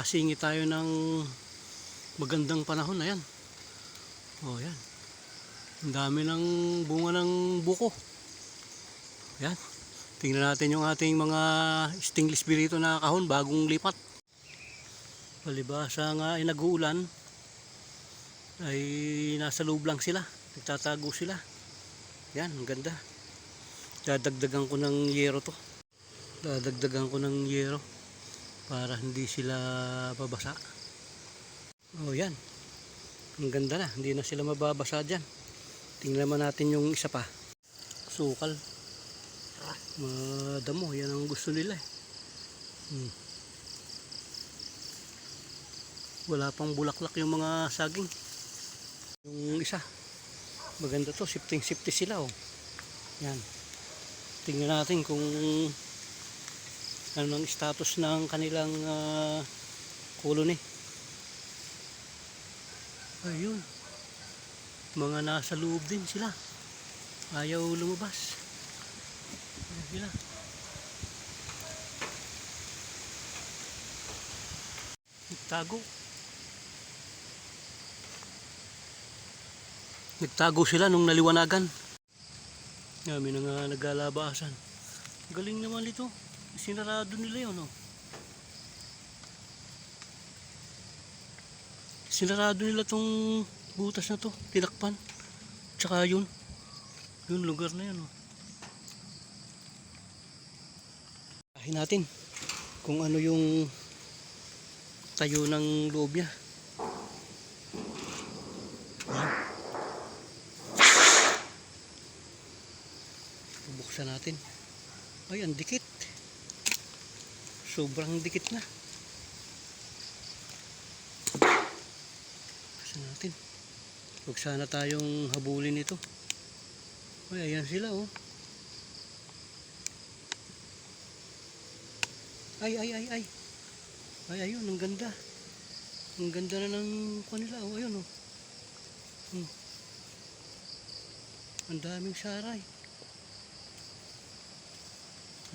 Nakasingi tayo ng magandang panahon na yan. Oh, yan. Ang dami ng bunga ng buko. Yan. Tingnan natin yung ating mga stainless birito na kahon bagong lipat. Palibasa nga ay nag-uulan, ay nasa loob lang sila. Nagtatago sila. Yan, ang ganda. Dadagdagan ko ng yero to. Dadagdagan ko ng yero para hindi sila babasa. Oh, yan. Ang ganda na. Hindi na sila mababasa dyan. Tingnan naman natin yung isa pa. Sukal. Madamo. Yan ang gusto nila eh. Wala pang bulaklak yung mga saging. Yung isa. Maganda to. Sifting-sifty sila oh. Yan. Tingnan natin kung ano ang status ng kanilang colony. Ayun. Mga nasa loob din sila. Ayaw lumabas. Ayan sila. Nagtago. Nagtago sila nung naliwanagan. May na nga naglalabasan. Galing naman ito. Sinarado nila yun, oh. Sinarado nila tong butas na to, tinakpan. Tsaka yun lugar na yun, oh. Tahin natin kung ano yung tayo ng loob niya. Bubuksan natin. Ay, ang dikit. Sobrang dikit na. Buksan natin. Huwag sana tayong habulin ito. Ay, ayan sila oh. Ay. Ay, ayun, ang ganda. Ang ganda na ng kanila oh, ayun oh. Ang daming saray.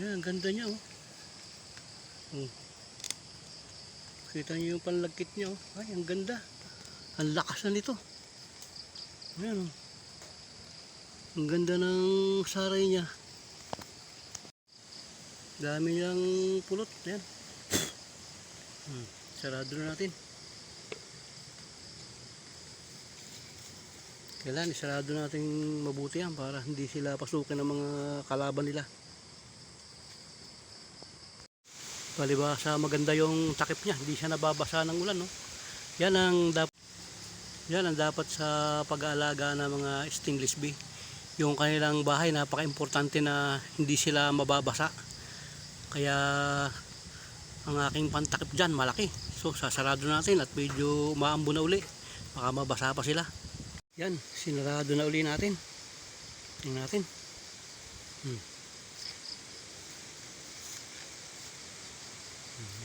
Yan, ang ganda niya oh. Kita niyo yung panlagkit niya oh. Ay, ang ganda. Ang lakas na nito. Ayan oh. Ang ganda ng saray niya. Dami niyang pulot. Ayan. Sarado na natin. Kailan isarado natin mabuti yan para hindi sila pasukin ng mga kalaban nila. Palibasa maganda yung takip niya, hindi siya nababasa ng ulan, no? Yan ang dapat sa pag-aalaga ng mga stainless bee. Yung kanilang bahay, napaka-importante na hindi sila mababasa. Kaya ang aking pantakip dyan malaki. So sasarado natin at medyo umaambo na uli. Baka mabasa pa sila. Yan, sinarado na uli natin. Tingnan natin.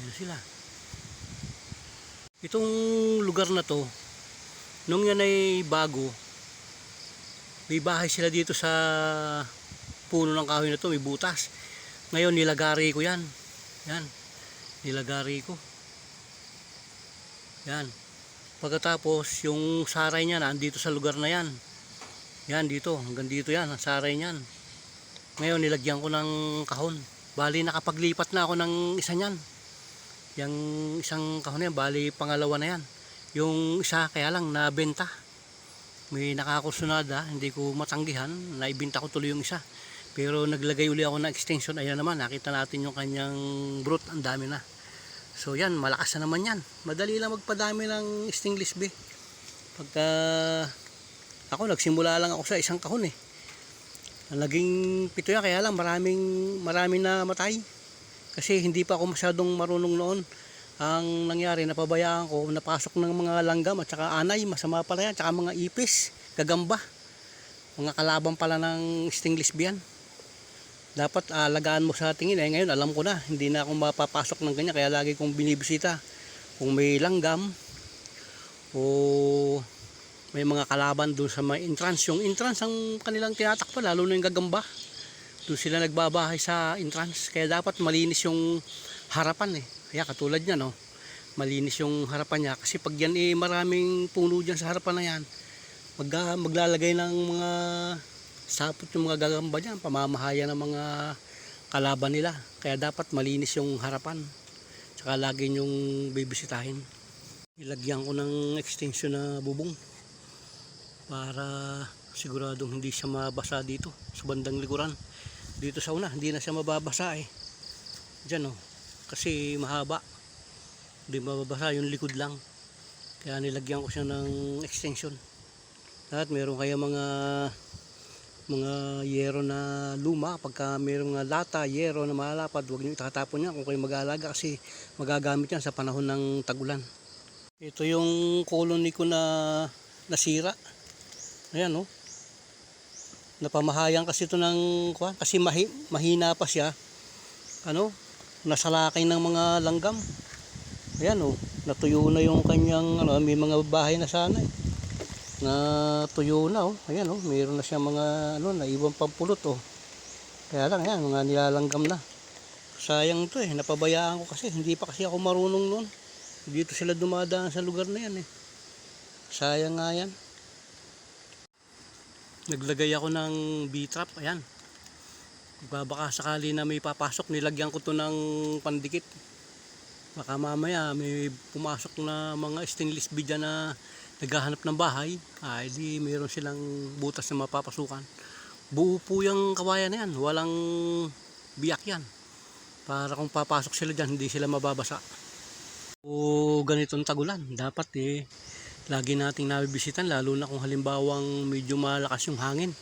Yan sila. Itong lugar na to, nung yan ay bago, may bahay sila dito sa puno ng kahoy na to, may butas. Ngayon nilagari ko yan. Yan, nilagari ko. Yan. Pagkatapos yung saray niya nandito sa lugar na yan. Yan dito, hanggang dito yan, ang saray niyan. Ngayon nilagyan ko ng kahon. Bali nakapaglipat na ako ng isa niyan. Yung isang kahon yan, bali pangalawa na yan. Yung isa kaya lang nabenta. May nakakusunada, hindi ko matanggihan, naibenta ko tuloy yung isa. Pero naglagay uli ako ng extension. Ayan naman, nakita natin yung kanyang brood, ang dami na. So yan, malakas na naman yan. Madali lang magpadami ng stainless bee. Pagka ako nagsimula lang ako sa isang kahon eh. Naging 7 yan, kaya lang maraming na matay. Kasi hindi pa ako masyadong marunong noon. Ang nangyari, napabayaan ko, napasok ng mga langgam at saka anay, masama pala yan, at saka mga ipis, gagamba. Mga kalaban pala ng stainless bee yan. Dapat alagaan mo sa tingin. Ngayon alam ko na, hindi na ako mapapasok ng ganyan, kaya lagi kong binibisita. Kung may langgam o may mga kalaban doon sa may entrance. Yung entrance ang kanilang tinatakpa, lalo na yung gagamba. Doon sila nagbabahay sa entrance. Kaya dapat malinis yung harapan eh. Kaya katulad niya no. malinis yung harapan niya. Kasi pag yan maraming puno dyan sa harapan na yan, maglalagay ng mga sapot yung mga gagamba dyan, pamamahaya ng mga kalaban nila. Kaya dapat malinis yung harapan, tsaka lagi yung bibisitahin. Ilagyan ko ng extension na bubong para siguradong hindi siya mabasa dito sa bandang likuran. Dito sa una hindi na siya mababasa dyan kasi mahaba, hindi mababasa yung likod lang. Kaya nilagyan ko siya ng extension. At meron kaya mga yero na luma, pagka mayroong lata, yero na malapad, huwag nyo itatapon yan kung kayo mag-aalaga, kasi magagamit yan sa panahon ng tagulan. Ito yung colony ko na nasira. Ayan napamahayan kasi ito ng kuwan, kasi mahina pa siya. Nasalakay ng mga langgam. Ayan natuyo na yung kanyang may mga bahay na sana na tuyo na ayan mayroon na siya mga na ibang pampulot kaya lang yan mga nilalanggam na. Sayang to napabayaan ko kasi hindi pa kasi ako marunong noon. Dito sila dumadaan sa lugar na yan sayang nga yan. Naglagay ako ng B-trap, ayan, baka sakali na may papasok, nilagyan ko to ng pandikit. Baka mamaya may pumasok na mga stainless bead na naghahanap ng bahay, di mayroon silang butas na mapapasukan. Buo po yung kawayan na yan, walang biyak yan, para kung papasok sila dyan hindi sila mababasa. Ganitong tagulan dapat lagi nating nabibisitan, lalo na kung halimbawang medyo malakas yung hangin,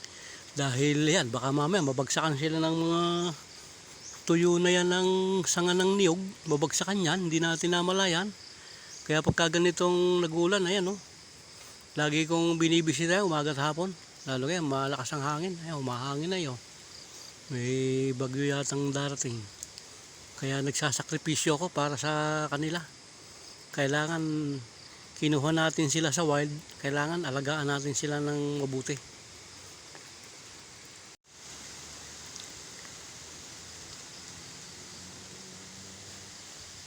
dahil yan baka mamaya mabagsakan sila ng mga tuyo na yan ng sanga ng niyog, mabagsakan yan, hindi natin namalayan. Kaya pagka ganitong nagulan, ayan lagi kong binibisita umaga at hapon, lalo kaya malakas ang hangin, humahangin na may bagyo yatang darating, kaya nagsasakripisyo ako para sa kanila. Kailangan kinuha natin sila sa wild, kailangan alagaan natin sila ng mabuti.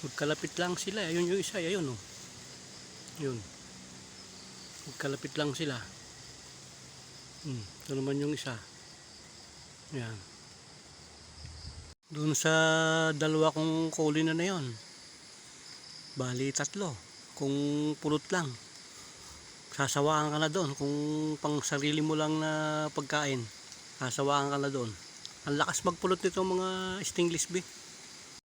Magkalapit lang sila, ayun yung isa, ayun yun, magkalapit lang sila. Ito naman yung isa, yan. Doon sa dalawa kong colony na yon, bali 3. Kung pulot lang, sasawaan ka na doon. Kung pang sarili mo lang na pagkain, sasawaan ka na doon. Ang lakas magpulot nito mga stainless bead.